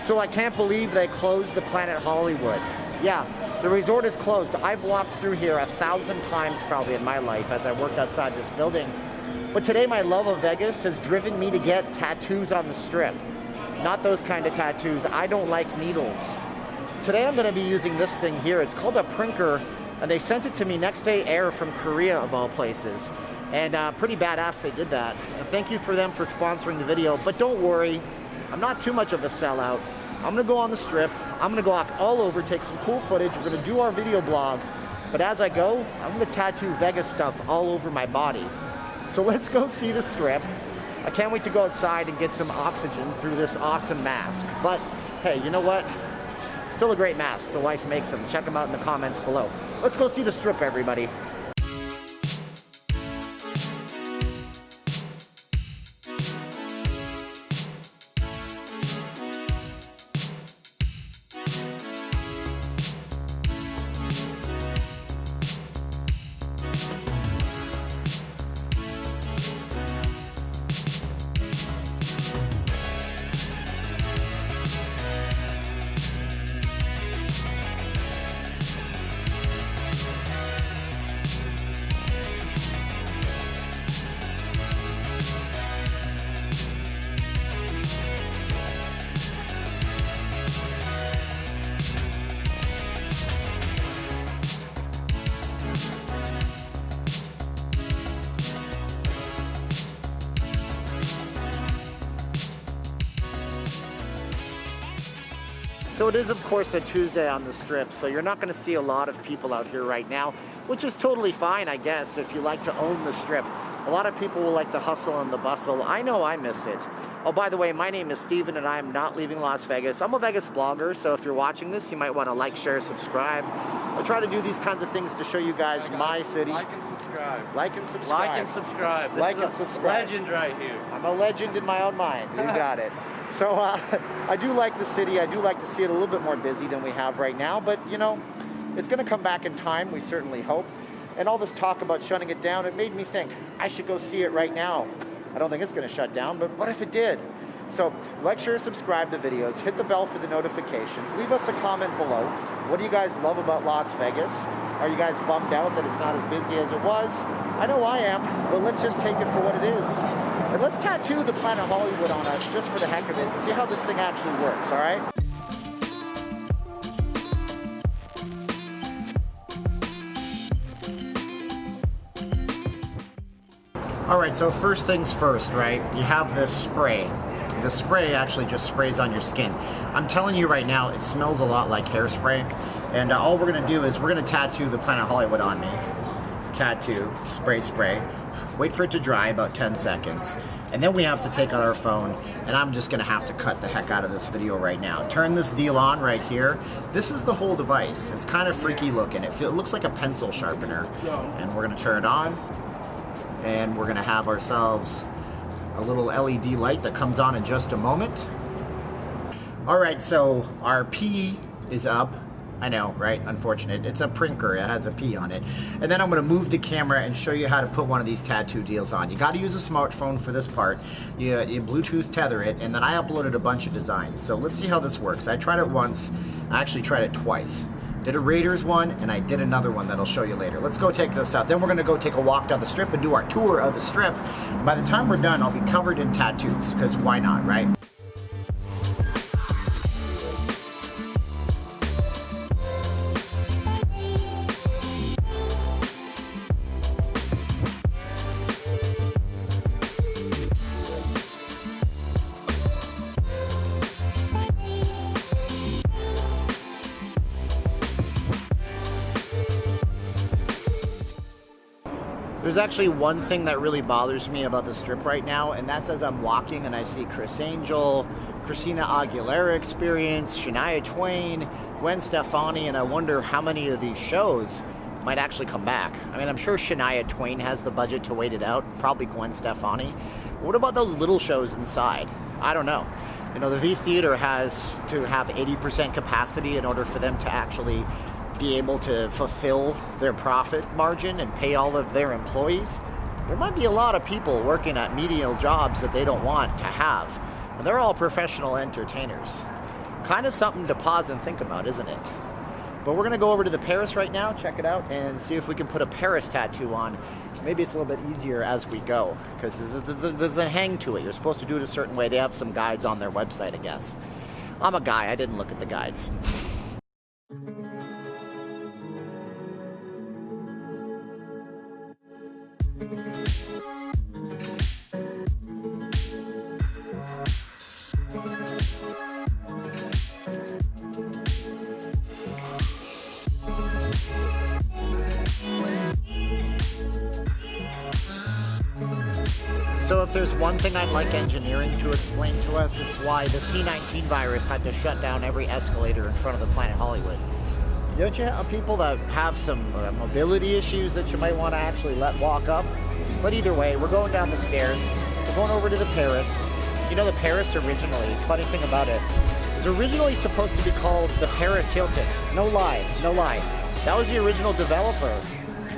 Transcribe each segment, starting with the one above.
So I can't believe they closed the Planet Hollywood. Yeah, the resort is closed. I've walked through here 1,000 times probably in my life as I worked outside this building. But today my love of Vegas has driven me to get tattoos on the Strip. Not those kind of tattoos. I don't like needles. Today I'm going to be using this thing here. It's called a Prinker, and they sent it to me next day air from Korea of all places. And pretty badass they did that. And thank you for them for sponsoring the video. But don't worry, I'm not too much of a sellout. I'm gonna go on the Strip. I'm gonna go walk all over, take some cool footage. We're gonna do our video blog. But as I go, I'm gonna tattoo Vegas stuff all over my body. So let's go see the Strip. I can't wait to go outside and get some oxygen through this awesome mask. But hey, you know what? Still a great mask. The wife makes them. Check them out in the comments below. Let's go see the Strip, everybody. So it is, of course, a Tuesday on the Strip, so you're not going to see a lot of people out here right now, which is totally fine, I guess, if you like to own the Strip. A lot of people will like the hustle and the bustle. I know I miss it. Oh, by the way, my name is Steven, and I am not leaving Las Vegas. I'm a Vegas blogger, so if you're watching this, you might want to like, share, subscribe. I try to do these kinds of things to show you guys my city. Like and subscribe. Like and subscribe. Like and subscribe. This like is and subscribe. Legend right here. I'm a legend in my own mind. You got it. So I do like the city. I do like to see it a little bit more busy than we have right now. But, you know, it's going to come back in time. We certainly hope. And all this talk about shutting it down, it made me think I should go see it right now. I don't think it's going to shut down, but what if it did? So like, share, subscribe to videos. Hit the bell for the notifications. Leave us a comment below. What do you guys love about Las Vegas? Are you guys bummed out that it's not as busy as it was? I know I am, but let's just take it for what it is. And let's tattoo the Planet Hollywood on us just for the heck of it and see how this thing actually works, all right? All right, so first things first, right? You have this spray. The spray actually just sprays on your skin. I'm telling you right now, it smells a lot like hairspray. And all we're gonna do is we're gonna tattoo the Planet Hollywood on me. Tattoo, spray, spray. Wait for it to dry, about 10 seconds. And then we have to take out our phone, and I'm just gonna have to cut the heck out of this video right now. Turn this deal on right here. This is the whole device. It's kind of freaky looking. It looks like a pencil sharpener. And we're gonna turn it on, and we're gonna have ourselves a little LED light that comes on in just a moment. All right, so our P is up. I know, right? Unfortunate. It's a Prinker. It has a P on it. And then I'm going to move the camera and show you how to put one of these tattoo deals on. You got to use a smartphone for this part. You Bluetooth tether it, and then I uploaded a bunch of designs. So let's see how this works. I tried it once. I actually tried it twice. Did a Raiders one, and I did another one that I'll show you later. Let's go take this out. Then we're going to go take a walk down the Strip and do our tour of the Strip. And by the time we're done, I'll be covered in tattoos, because why not, right? There's actually one thing that really bothers me about the Strip right now, and that's as I'm walking and I see Chris Angel, Christina Aguilera Experience, Shania Twain, Gwen Stefani, and I wonder how many of these shows might actually come back. I mean, I'm sure Shania Twain has the budget to wait it out, probably Gwen Stefani. What about those little shows inside? I don't know. You know, the V Theater has to have 80% capacity in order for them to actually be able to fulfill their profit margin and pay all of their employees. There might be a lot of people working at menial jobs that they don't want to have. And they're all professional entertainers. Kind of something to pause and think about, isn't it? But we're going to go over to the Paris right now, check it out, and see if we can put a Paris tattoo on. Maybe it's a little bit easier as we go, because there's a hang to it. You're supposed to do it a certain way. They have some guides on their website, I guess. I'm a guy. I didn't look at the guides. So if there's one thing I'd like engineering to explain to us, it's why the C-19 virus had to shut down every escalator in front of the Planet Hollywood. Don't you have people that have some mobility issues that you might want to actually let walk up? But either way, we're going down the stairs. We're going over to the Paris. You know, the Paris originally, funny thing about it, was originally supposed to be called the Paris Hilton. No lie, no lie. That was the original developer.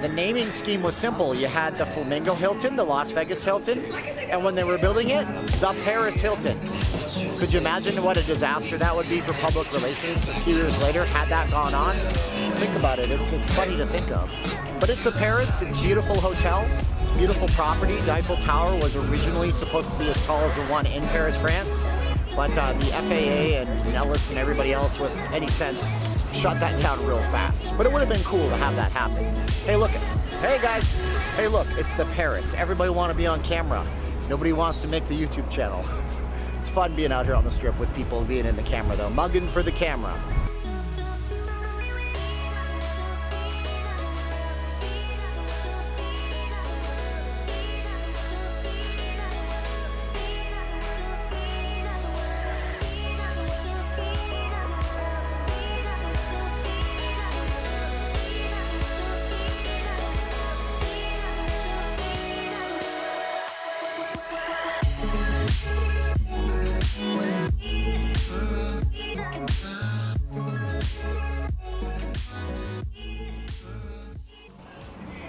The naming scheme was simple. You had the Flamingo Hilton, the Las Vegas Hilton, and when they were building it, the Paris Hilton. Could you imagine what a disaster that would be for public relations a few years later had that gone on? Think about it. It's funny to think of. But it's the Paris. It's a beautiful hotel. It's a beautiful property. The Eiffel Tower was originally supposed to be as tall as the one in Paris, France. But the FAA and Ellis and everybody else with any sense shut that down real fast. But it would have been cool to have that happen. Hey, look. Hey, guys. Hey, look. It's the Paris. Everybody want to be on camera. Nobody wants to make the YouTube channel. It's fun being out here on the strip with people being in the camera, though. Mugging for the camera.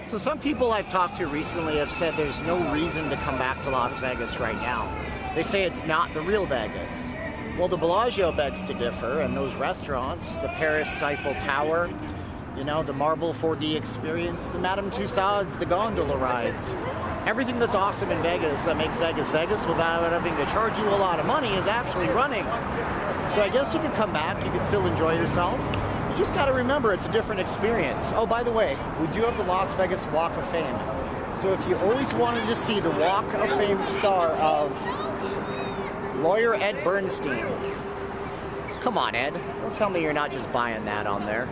So some people I've talked to recently have said there's no reason to come back to Las Vegas right now. They say it's not the real Vegas. Well, the Bellagio begs to differ, and those restaurants, the Paris Eiffel Tower, you know, the Marvel 4D experience, the Madame Tussauds, the gondola rides, everything that's awesome in Vegas that makes Vegas Vegas without having to charge you a lot of money is actually running. So I guess you could come back, you could still enjoy yourself. You just got to remember it's a different experience. Oh, by the way, we do have the Las Vegas Walk of Fame. So if you always wanted to see the Walk of Fame star of lawyer Ed Bernstein, come on, Ed. Don't tell me you're not just buying that on there.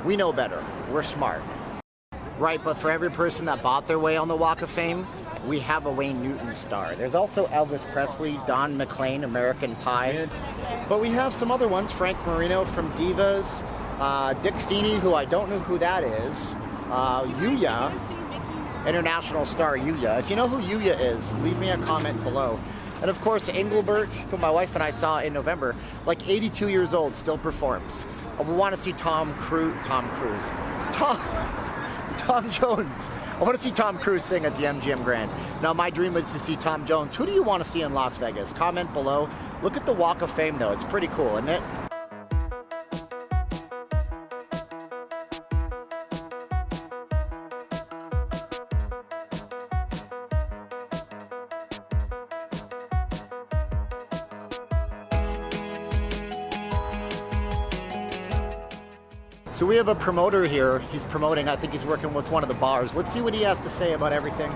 We know better. We're smart. Right, but for every person that bought their way on the Walk of Fame, we have a Wayne Newton star. There's also Elvis Presley, Don McLean, American Pie. But we have some other ones, Frank Marino from Divas, Dick Feeney, who I don't know who that is, Yuya, international star Yuya. If you know who Yuya is, leave me a comment below. And of course, Engelbert, who my wife and I saw in November, like 82 years old, still performs. We want to see Tom Jones. I want to see Tom Cruise sing at the MGM Grand. Now, my dream is to see Tom Jones. Who do you want to see in Las Vegas? Comment below. Look at the Walk of Fame, though. It's pretty cool, isn't it? So we have a promoter here. He's promoting, I think he's working with one of the bars. Let's see what he has to say about everything.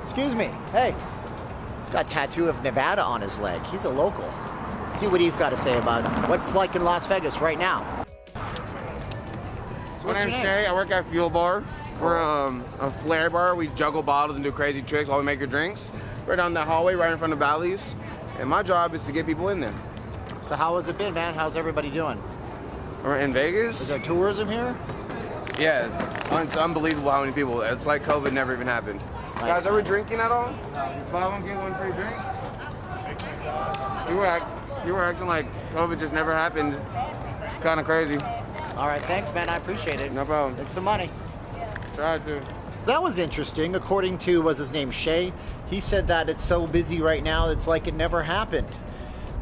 Excuse me. Hey. He's got a tattoo of Nevada on his leg. He's a local. Let's see what he's got to say about what's like in Las Vegas right now. So my name's Shay. I work at Fuel Bar. We're a flair bar. We juggle bottles and do crazy tricks while we make your drinks. We're down that hallway right in front of Bally's. And my job is to get people in there. So how has it been, man? How's everybody doing? We're in Vegas. Is there tourism here? Yeah, it's unbelievable how many people. It's like COVID never even happened. Nice. Guys, are we drinking at all? Buy one, get one free drink. You were acting like COVID just never happened. It's kind of crazy. All right, thanks, man. I appreciate it. No problem. Take some money. Try to. That was interesting. According to, was his name Shay? He said that it's so busy right now, it's like it never happened.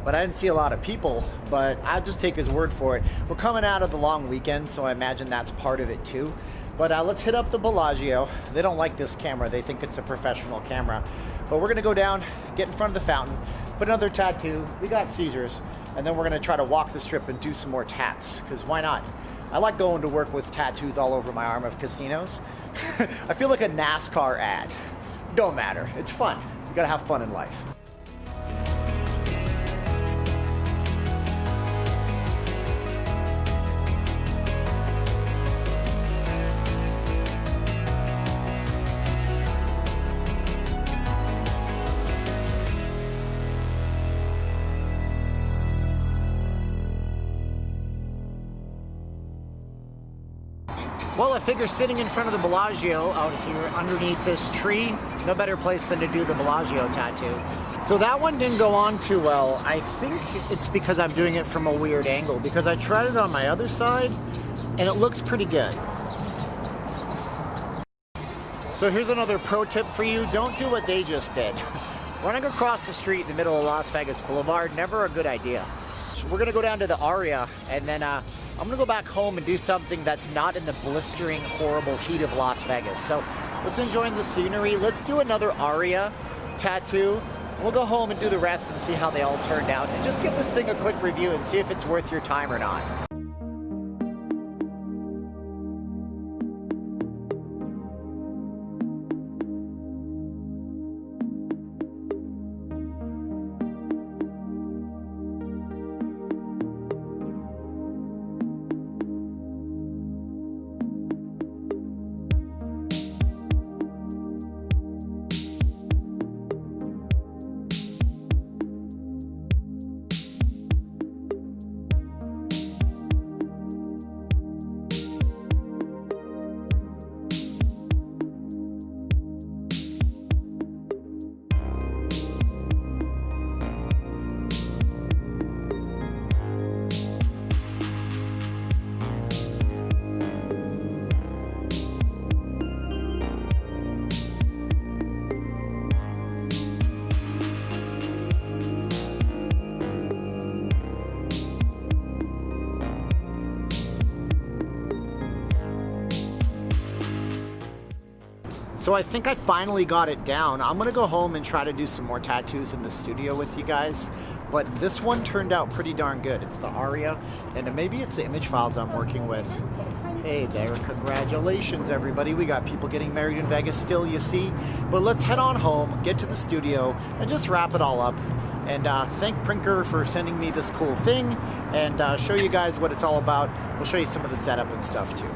but I didn't see a lot of people, but I'll just take his word for it. We're coming out of the long weekend, so I imagine that's part of it too. But let's hit up the Bellagio. They don't like this camera. They think it's a professional camera. But we're gonna go down, get in front of the fountain, put another tattoo. We got Caesars. And then we're gonna try to walk the strip and do some more tats, because why not? I like going to work with tattoos all over my arm of casinos. I feel like a NASCAR ad. Don't matter, it's fun. You gotta have fun in life. Well, I figure sitting in front of the Bellagio out here underneath this tree, no better place than to do the Bellagio tattoo. So that one didn't go on too well. I think it's because I'm doing it from a weird angle, because I tried it on my other side and it looks pretty good. So here's another pro tip for you. Don't do what they just did. Running across the street in the middle of Las Vegas Boulevard, never a good idea. So we're gonna go down to the Aria, and then I'm gonna go back home and do something that's not in the blistering, horrible heat of Las Vegas. So let's enjoy the scenery. Let's do another Aria tattoo. We'll go home and do the rest and see how they all turned out. And just give this thing a quick review and see if it's worth your time or not. So I think I finally got it down. I'm gonna go home and try to do some more tattoos in the studio with you guys. But this one turned out pretty darn good. It's the Aria, and maybe it's the image files I'm working with. Hey there, congratulations everybody. We got people getting married in Vegas still, you see. But let's head on home, get to the studio, and just wrap it all up. And thank Prinker for sending me this cool thing, and show you guys what it's all about. We'll show you some of the setup and stuff too.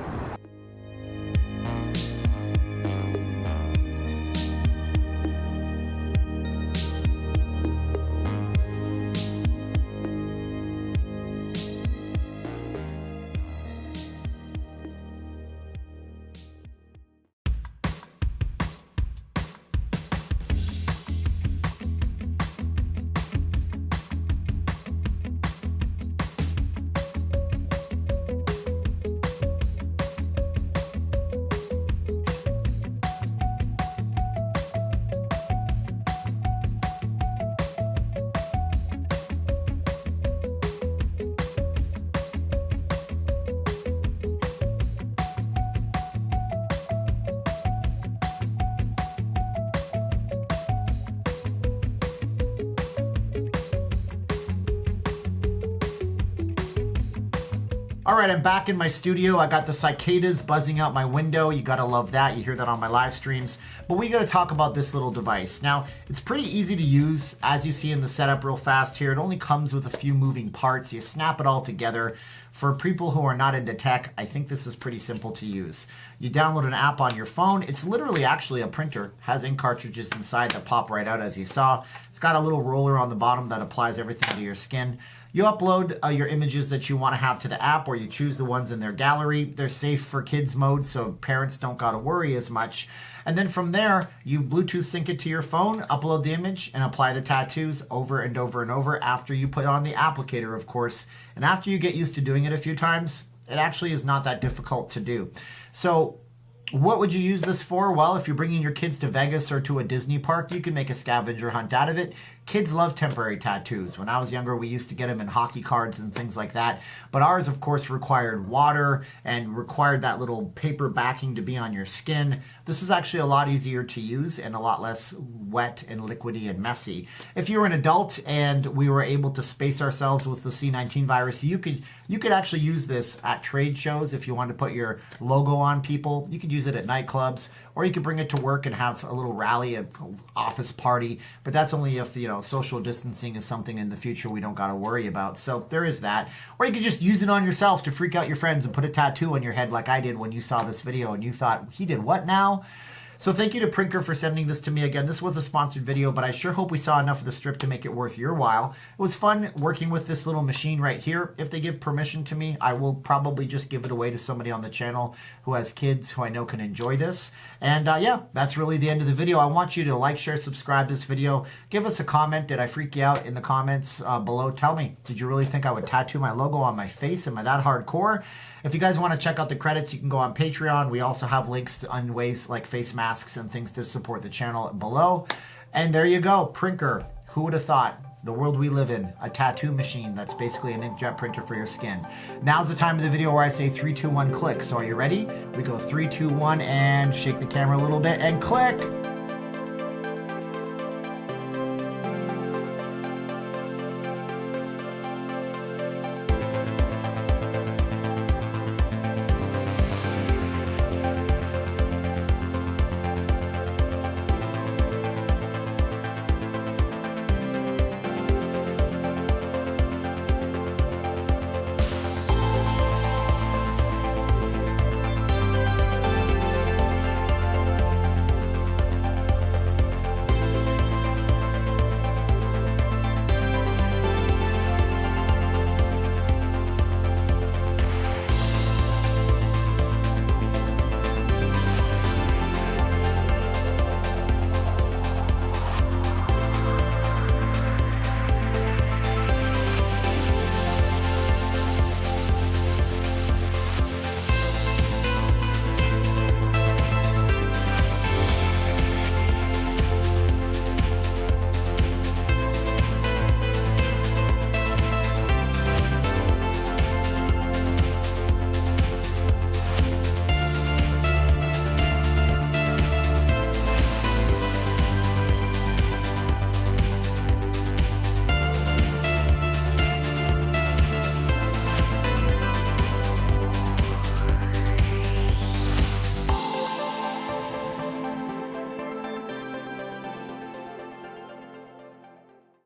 All right, I'm back in my studio. I got the cicadas buzzing out my window. You gotta love that. You hear that on my live streams. But we gotta talk about this little device. Now, it's pretty easy to use. As you see in the setup real fast here, it only comes with a few moving parts. You snap it all together. For people who are not into tech, I think this is pretty simple to use. You download an app on your phone. It's literally actually a printer. Has ink cartridges inside that pop right out as you saw. It's got a little roller on the bottom that applies everything to your skin. You upload your images that you want to have to the app, or you choose the ones in their gallery. They're safe for kids mode, so parents don't got to worry as much. And then from there, you Bluetooth sync it to your phone, upload the image, and apply the tattoos over and over and over after you put on the applicator, of course. And after you get used to doing it a few times, it actually is not that difficult to do. So What would you use this for? Well, if you're bringing your kids to Vegas or to a Disney park, you can make a scavenger hunt out of it. Kids love temporary tattoos. When I was younger, we used to get them in hockey cards and things like that. But ours, of course, required water and required that little paper backing to be on your skin. This is actually a lot easier to use and a lot less wet and liquidy and messy. If you were an adult and we were able to space ourselves with the C19 virus, you could actually use this at trade shows if you wanted to put your logo on people. You could use it at nightclubs, or you could bring it to work and have a little rally, an office party. But that's only if, social distancing is something in the future we don't got to worry about. So there is that. Or you could just use it on yourself to freak out your friends and put a tattoo on your head like I did when you saw this video and you thought, he did what now? So thank you to Prinker for sending this to me again. This was a sponsored video, but I sure hope we saw enough of the strip to make it worth your while. It was fun working with this little machine right here. If they give permission to me, I will probably just give it away to somebody on the channel who has kids who I know can enjoy this. And yeah, that's really the end of the video. I want you to like, share, subscribe this video. Give us a comment. Did I freak you out in the comments below? Tell me, did you really think I would tattoo my logo on my face? Am I that hardcore? If you guys want to check out the credits, you can go on Patreon. We also have links on ways like face masks and things to support the channel below. And there you go, Prinker. Who would have thought? The world we live in, a tattoo machine that's basically an inkjet printer for your skin. Now's the time of the video where I say 3, 2, 1, click. So are you ready? We go 3, 2, 1, and shake the camera a little bit and click.